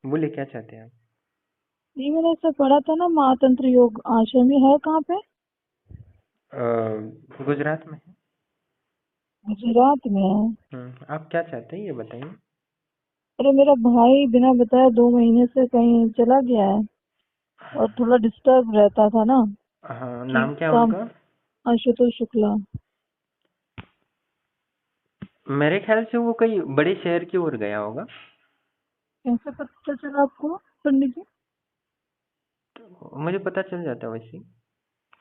बोले क्या चाहते हैं आप? ये मैंने ऐसा पढ़ा था ना, महातंत्र योग आश्रम, ये है कहाँ पे? गुजरात में है। गुजरात में है। आप क्या चाहते हैं ये बताइए। अरे मेरा भाई बिना बताए 2 महीने से कहीं चला गया है, और थोड़ा डिस्टर्ब रहता था ना हाँ, कि नाम क्या है काम। उनका? आशुतोष शुक्ला। मेरे ख्याल से वो कई बड़े शहर की ओर गया होगा। कैसे पता चला आपको पंडित जी? मुझे पता चल जाता वैसे ही।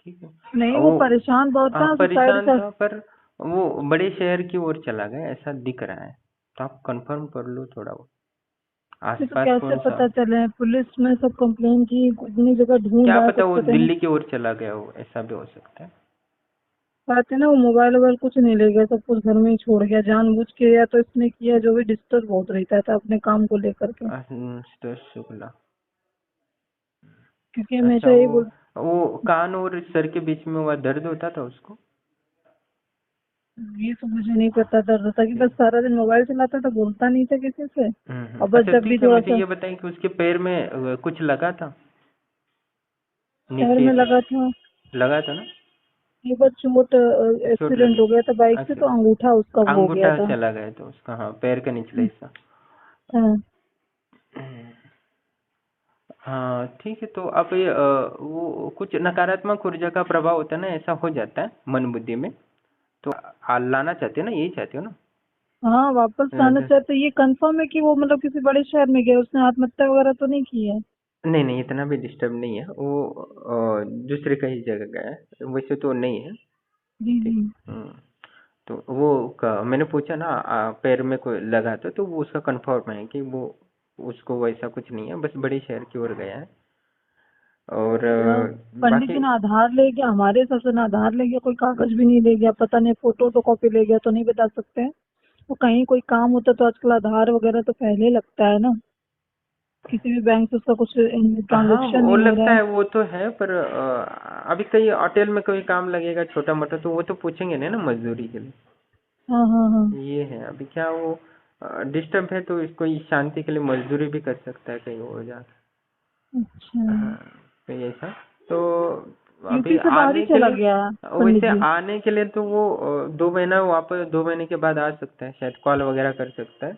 ठीक है। नहीं, वो वो परेशान बहुत था, सुसाइड परेशान कर। था, पर वो बड़े शहर की ओर चला गया ऐसा दिख रहा है। तो आप कंफर्म कर लो थोड़ा वो ये तो आसपास कैसे कौन सा। पता चले? पुलिस में सब कंप्लेन की, इतनी जगह क्या ढूंढा, पता कुछ वो पता नहीं। दिल्ली की ओर चला गया हो, ऐसा भी हो सकता है। बात है ना, वो मोबाइल वोबाइल कुछ नहीं ले गया, सब कुछ घर में ही छोड़ गया जानबूझ के, या तो इसने किया, जो भी डिस्टर्ब बहुत रहता था अपने काम को लेकर के। तो शुक्ला। क्योंकि अच्छा, हमेशा यही बोल। वो कान और सर के बीच में वो दर्द होता था उसको। ये तो मुझे नहीं पता, दर्द था कि बस सारा दिन मोबाइल चलाता था, बोलता नहीं था किसी से। और बस अच्छा जब भी ठीक है, थोड़ा मुझे सा ये बताएं कि उसके पैर में कुछ लगा था पैर नीचे में से। लगा था। लगा था ना? एक बार चोट, चोट एक्सीडेंट लगी। हो गया था बाइक से, अच्छा, तो अंगूठा उसका वो हो गया अंगूठा था। चला गया तो उसका, हाँ, पैर का निचला हिस्सा। हाँ। हाँ ठीक है, तो आप ये वो कुछ नकारात्मक ऊर्जा का प्रभाव होता है ना, ऐसा हो जाता है मन बुद्धि में। तो लाना चाहते हो ना, यही चाहते हो ना? हाँ, वापस लाना जैसे चाहते। ये कंफर्म है कि वो मतलब किसी बड़े शहर में गया, उसने आत्महत्या वगैरह तो नहीं की है? नहीं नहीं, इतना भी डिस्टर्ब नहीं है वो। दूसरे कहीं जगह गया है, वैसे तो नहीं है। जी ठीक। जी। तो वो मैंने पूछा ना, पैर में कोई लगा था, तो वो उसका कंफर्म है कि वो उसको वैसा कुछ नहीं है, बस बड़े शहर की ओर गया है। और पंडित जी बाकी ने आधार ले गया, हमारे हिसाब से ना आधार ले गया, कोई कागज भी नहीं ले गया, पता नहीं फोटो तो कॉपी ले गया, तो नहीं बता सकते हैं। वो कहीं कोई काम होता तो आजकल आधार वगैरह तो पहले ही लगता है ना, किसी भी बैंक से उसका कुछ हाँ, ट्रांजेक्शन वो नहीं हो रहा लगता है। है, वो तो है, पर अभी कहीं होटल में कोई काम लगेगा छोटा मोटा, तो वो तो पूछेंगे नहीं ना मजदूरी के लिए। हाँ हाँ हाँ। ये है अभी क्या वो डिस्टर्ब है, तो इसको ये शांति के लिए मजदूरी भी कर सकता है कहीं और जा। अच्छा। हाँ, तो ऐसा। तो अभी यूपी से बाहर ही आने के चला लिए, गया पंडित वैसे जी? आने के लिए तो वो 2 महीना, वापस 2 महीने के बाद आ सकता है, शायद कॉल वगैरह कर सकता है।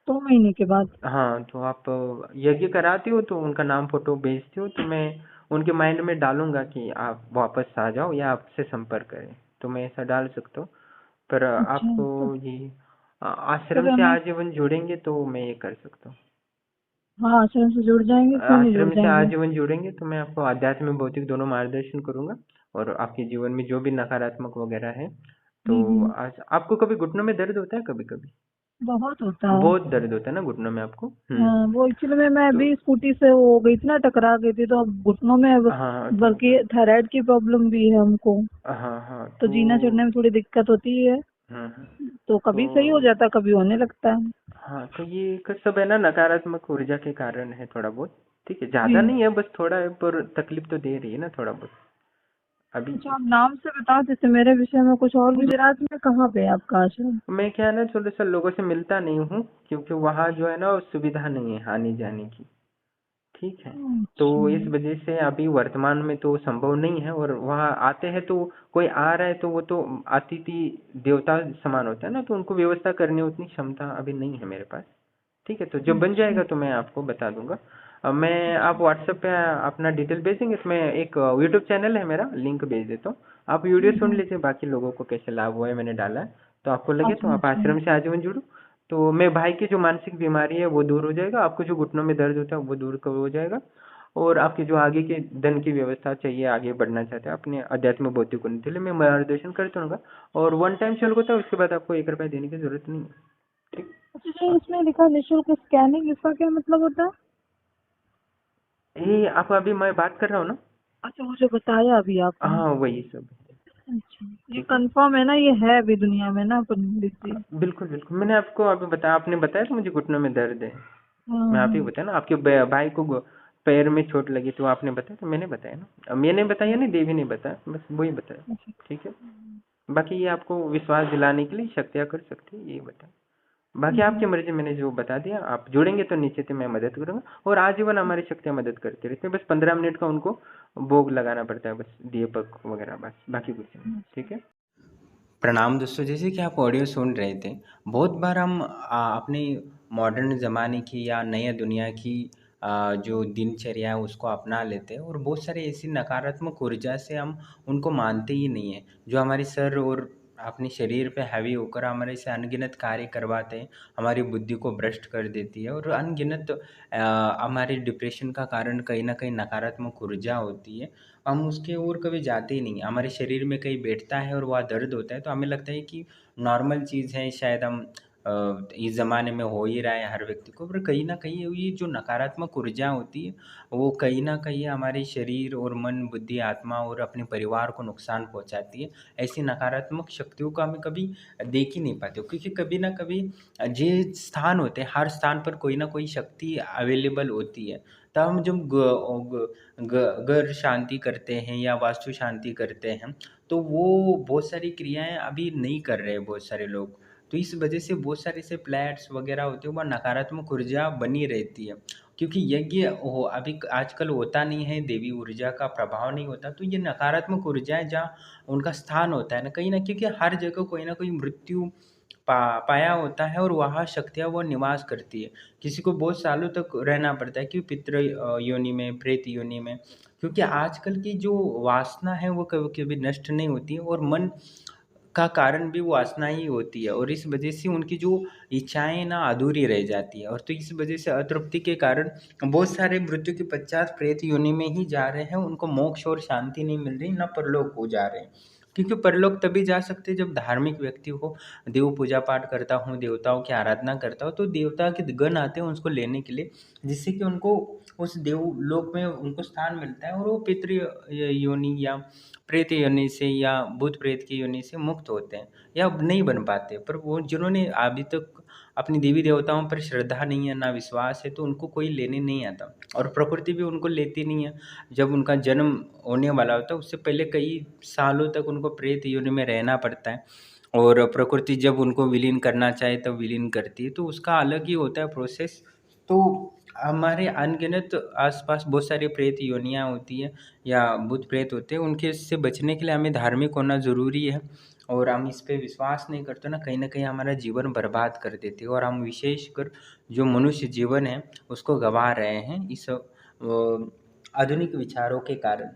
2 महीने के बाद? हाँ, तो आप यज्ञ कराती हो तो उनका नाम फोटो भेजती हो, तो मैं उनके माइंड में डालूंगा कि आप वापस आ जाओ या आपसे संपर्क करें। तो मैं ऐसा डाल सकता हूँ। पर अच्छा। आपको तो ये आश्रम फिर से हमें, आजीवन जुड़ेंगे तो मैं ये कर सकता हूँ। हाँ, आश्रम से जुड़ जाएंगे, क्यों नहीं जुड़ आश्रम से जाएंगे। आजीवन जुड़ेंगे तो मैं आपको आध्यात्म में भौतिक दोनों मार्गदर्शन करूंगा। और आपके जीवन में जो भी नकारात्मक वगैरह है, तो जी जी। आज आपको कभी घुटनों में दर्द होता है कभी कभी? बहुत होता है। बहुत दर्द होता है ना घुटनों में आपको? हाँ, वो एक्चुअली में मैं तो अभी स्कूटी से वो हो गई थी ना, टकरा गई थी, तो अब घुटनों में अब, हाँ, तो बल्कि थायराइड की प्रॉब्लम भी है हमको, हाँ हाँ, तो जीना चढ़ने में थोड़ी दिक्कत होती है। हाँ, तो तो कभी सही हो जाता है, कभी होने लगता है। हाँ, तो ये सब है ना, नकारात्मक ऊर्जा के कारण है थोड़ा बहुत। ठीक है, जी। ज्यादा नहीं है, बस थोड़ा है, पर तकलीफ तो दे रही है ना थोड़ा बहुत अभी। अच्छा, आप नाम से बता देते मेरे विषय में कुछ और। गुजरात में कहाँ पे है आपका आश्रम? मैं क्या है ना, थोड़ा सा लोगों से मिलता नहीं हूँ, क्योंकि वहाँ जो है ना सुविधा नहीं है आने जाने की। ठीक है। तो अच्छा। इस वजह से अभी वर्तमान में तो संभव नहीं है, और वहाँ आते हैं तो कोई आ रहा है तो वो तो अतिथि देवता समान होता है ना, तो उनको व्यवस्था करनी उतनी क्षमता अभी नहीं है मेरे पास। ठीक है, तो जब बन अच्छा। जाएगा तो मैं आपको बता दूंगा। मैं अच्छा। आप व्हाट्सएप पे अपना डिटेल भेजेंगे, तो मैं एक यूट्यूब चैनल है मेरा, लिंक भेज देता हूँ। आप वीडियो सुन लीजिए, बाकी लोगों को कैसे लाभ हुआ है मैंने डाला है। तो आपको लगे तो अच्छा। आप अच्छा। आश्रम से आजीवन जुड़ो। तो मैं भाई की जो मानसिक बीमारी है वो दूर हो जाएगा, आपको जो घुटनों में दर्द होता है वो दूर हो जाएगा। और आपकी जो आगे के धन की व्यवस्था चाहिए, आगे बढ़ना चाहते हैं अपने अध्यात्म बौद्धिक उन्नति के लिए, मैं मार्गदर्शन करता रहूंगा। और वन टाइम शुल्क होता है, उसके बाद आपको 1 रुपया देने की जरूरत नहीं है। ठीक। अच्छा, जो इसमें लिखा निःशुल्क स्कैनिंग, इसका क्या मतलब होता है? ये आपको अभी मैं बात कर रहा हूँ ना। अच्छा, वो जो बताया अभी आपने। हाँ, वही सब है। अच्छा, ये ठीक है। कंफर्म है ना, ये है अभी दुनिया में ना पंडित जी? बिल्कुल बिल्कुल, मैंने आपको अभी बताया, आपने बताया तो मुझे घुटनों में दर्द है। मैं आप ही हाँ। बताया ना, आपके भाई को पैर में चोट लगी, तो आपने बताया, तो मैंने बताया ना, अब मैंने बताया नहीं, देवी ने बताया, बस वही बताया। अच्छा। ठीक है। बाकी ये आपको विश्वास दिलाने के लिए शक्तियाँ कर सकती है, ये बताया। बाकी आपकी मर्जी, मैंने जो बता दिया, आप जुड़ेंगे तो निश्चित ही मैं मदद करूंगा। और आजीवन हमारी शक्तियाँ मदद करती रहती है, बस 15 मिनट का उनको भोग लगाना पड़ता है, बस दीपक वगैरह, बस बाकी कुछ नहीं। ठीक है। प्रणाम दोस्तों, जैसे कि आप ऑडियो सुन रहे थे, बहुत बार हम अपने मॉडर्न ज़माने की या नई दुनिया की जो दिनचर्या है उसको अपना लेते हैं, और बहुत सारी ऐसी नकारात्मक ऊर्जा से हम उनको मानते ही नहीं हैं, जो हमारे सर और अपने शरीर पे हावी होकर हमारे से अनगिनत कार्य करवाते हैं, हमारी बुद्धि को भ्रष्ट कर देती है, और अनगिनत हमारे डिप्रेशन का कारण कहीं न कहीं नकारात्मक ऊर्जा होती है। हम उसके ओर कभी जाते ही नहीं, हमारे शरीर में कहीं बैठता है और वहाँ दर्द होता है तो हमें लगता है कि नॉर्मल चीज़ है, शायद हम इस ज़माने में हो ही रहा है हर व्यक्ति को, पर कहीं न कहीं ये जो नकारात्मक ऊर्जा होती है, वो कहीं न कहीं हमारे शरीर और मन, बुद्धि, आत्मा और अपने परिवार को नुकसान पहुँचाती है। ऐसी नकारात्मक शक्तियों को हमें कभी देख ही नहीं पाते, क्योंकि कभी न कभी जे स्थान होते हैं, हर स्थान पर कोई न कोई शक्ति अवेलेबल होती है। तब हम जब घर शांति करते हैं या वास्तु शांति करते हैं, तो वो बहुत सारी क्रियाएँ अभी नहीं कर रहे हैं बहुत सारे लोग। तो इस वजह से बहुत सारे ऐसे फ्लैट्स वगैरह होते हैं, वहाँ नकारात्मक ऊर्जा बनी रहती है। क्योंकि यज्ञ हो अभी आजकल होता नहीं है, देवी ऊर्जा का प्रभाव नहीं होता, तो ये नकारात्मक ऊर्जा है जहाँ उनका स्थान होता है ना, कहीं न, क्योंकि हर जगह कोई न कोई मृत्यु पाया होता है और वहाँ शक्तियाँ वो निवास करती है। किसी को बहुत सालों तक रहना पड़ता है कि पितृ योनि में, प्रेत योनि में, क्योंकि आजकल की जो वासना है वो कभी-कभी नष्ट नहीं होती है, और मन का कारण भी वो वासना ही होती है, और इस वजह से उनकी जो इच्छाएँ ना अधूरी रह जाती है, और तो इस वजह से अतृप्ति के कारण बहुत सारे मृत्यु के पश्चात प्रेत योनि में ही जा रहे हैं, उनको मोक्ष और शांति नहीं मिल रही, ना परलोक को जा रहे हैं। क्योंकि परलोक तभी जा सकते हैं जब धार्मिक व्यक्ति हो, देव पूजा पाठ करता हूँ, देवताओं की आराधना करता हूँ, तो देवता के गण आते हैं उसको लेने के लिए, जिससे कि उनको उस देवलोक में उनको स्थान मिलता है, और वो पितृ योनि या प्रेत योनि से या भूत प्रेत की योनि से मुक्त होते हैं, या नहीं बन पाते। पर वो जिन्होंने अभी तक अपनी देवी देवताओं पर श्रद्धा नहीं है, ना विश्वास है, तो उनको कोई लेने नहीं आता, और प्रकृति भी उनको लेती नहीं है। जब उनका जन्म होने वाला होता है उससे पहले कई सालों तक उनको प्रेत योनि में रहना पड़ता है, और प्रकृति जब उनको विलीन करना चाहे तब विलीन करती है, तो उसका अलग ही होता है प्रोसेस। तो हमारे अनगिनत आस-पास बहुत सारी प्रेत योनियाँ होती है या भूत प्रेत होते हैं, उनके से बचने के लिए हमें धार्मिक होना ज़रूरी है, और हम इस पे विश्वास नहीं करते ना, कहीं न कहीं हमारा जीवन बर्बाद कर देते हैं, और हम विशेषकर जो मनुष्य जीवन है उसको गँवा रहे हैं इस आधुनिक विचारों के कारण।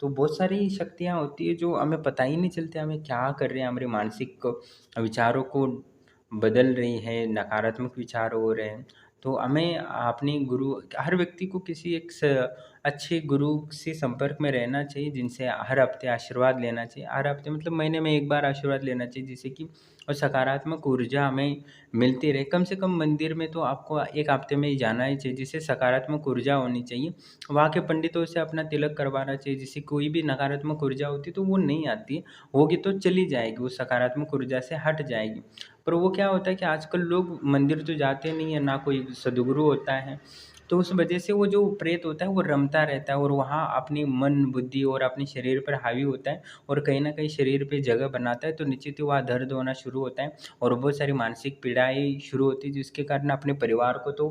तो बहुत सारी शक्तियाँ होती है जो हमें पता ही नहीं चलती हमें क्या कर रहे हैं, हमारे मानसिक विचारों को बदल रही है, नकारात्मक विचार हो रहे हैं। तो हमें अपने गुरु, हर व्यक्ति को किसी एक अच्छे गुरु से संपर्क में रहना चाहिए, जिनसे हर हफ्ते आशीर्वाद लेना चाहिए। हर हफ्ते मतलब महीने में एक बार आशीर्वाद लेना चाहिए, जिससे कि और सकारात्मक ऊर्जा हमें मिलती रहे। कम से कम मंदिर में तो आपको एक हफ्ते में ही जाना ही चाहिए, जिससे सकारात्मक ऊर्जा होनी चाहिए। वहाँ के पंडितों से अपना तिलक करवाना चाहिए, जिससे कोई भी नकारात्मक ऊर्जा होती है तो वो नहीं आती, होगी तो चली जाएगी, वो सकारात्मक ऊर्जा से हट जाएगी। पर वो क्या होता है कि आजकल लोग मंदिर तो जाते नहीं है, ना कोई सद्गुरु होता है, तो उस वजह से वो जो प्रेत होता है वो रमता रहता है, और वहाँ अपनी मन, बुद्धि और अपने शरीर पर हावी होता है, और कहीं न कहीं शरीर पे जगह बनाता है, तो निश्चित ही वहाँ दर्द होना शुरू होता है, और बहुत सारी मानसिक पीड़ाएँ शुरू होती है, जिसके कारण अपने परिवार को तो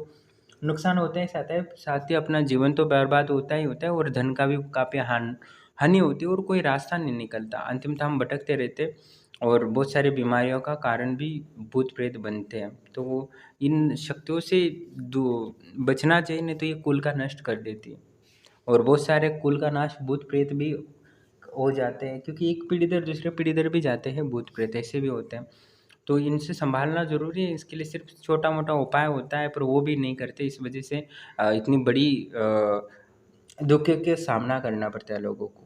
नुकसान होता ही साथ ही अपना जीवन तो बर्बाद होता ही होता है, और धन का भी काफ़ी हानि होती है, और कोई रास्ता नहीं निकलता। अंतिमतः हम भटकते रहते, और बहुत सारी बीमारियों का कारण भी भूत प्रेत बनते हैं। तो वो इन शक्तियों से दू बचना चाहिए, नहीं तो ये कुल का नष्ट कर देती है, और बहुत सारे कुल का नाश भूत प्रेत भी हो जाते हैं, क्योंकि एक पीढ़ी दर दूसरे पीढ़ी दर भी जाते हैं भूत प्रेत, ऐसे भी होते हैं। तो इनसे संभालना ज़रूरी है, इसके लिए सिर्फ छोटा-मोटा उपाय होता है, पर वो भी नहीं करते, इस वजह से इतनी बड़ी दुःख के सामना करना पड़ता है लोगों को।